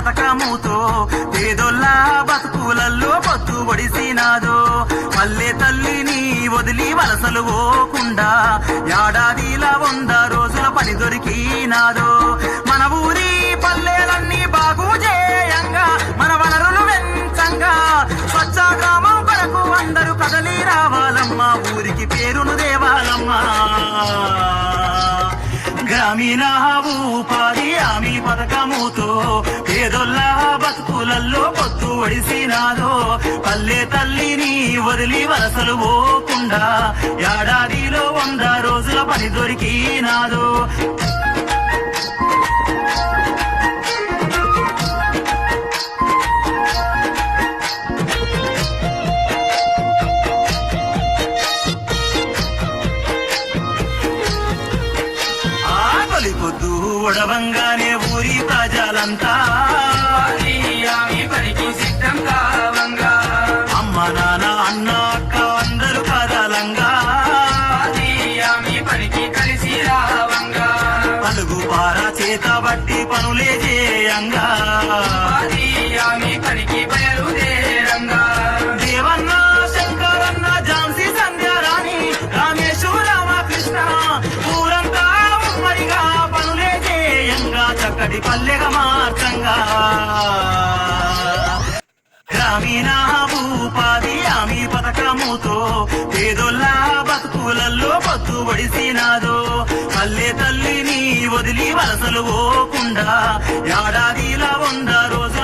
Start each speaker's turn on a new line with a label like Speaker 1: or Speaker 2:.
Speaker 1: పథకముతో పేదొల్ల బతుకులల్లో పొత్తు ఒడిసినాదో పల్లె తల్లిని వదిలి వలసలు పోకుండా ఏడాదిలా 100 రోజుల పని దొరికినాదో మన ఊరి పల్లెలన్నీ బాగు చేయంగా మన వనరులు వెంచంగా స్వచ్ఛ గ్రామం కొరకు అందరూ కదలి రావాలమ్మా ఊరికి పేరును దేవాలమ్మా గ్రామీణ ఉపాధి హామీ పథకముతో పేదొల్ల బతుకులల్లో పొత్తు ఒడిసినాదో పల్లె తల్లిని వదిలి వలసలు పోకుండా ఏడాదిలో 100 రోజుల పని దొరికినాదో పొద్దు ఒడవంగానే ఊరి ప్రజలంతా
Speaker 2: పనికి సిద్ధం కావంగా
Speaker 1: అమ్మ నాన్న అన్న అక్క అందరూ కదలంగా
Speaker 2: పనికి కలిసి రావంగా
Speaker 1: పలుగు పార చేత బట్టి పనులే చేయంగా
Speaker 2: పనికి బయలుదేరంగా
Speaker 1: దేవన్న శంకరన్న ఝాన్సీ సంధ్యారాణి రామేశు రామకృష్ణ ఊరంతా ఉమ్మడిగా పనులే చేయంగా చక్కటి పల్లెగా మార్చంగా గ్రామీణ ఉపాధి హామీ పథకముతో పేదొల్ల బతుకులల్లో పొత్తు ఒడిసినాదో పల్లె తల్లిని వదిలి వలసలు పోకుండా ఏడాదిలా 100 రోజుల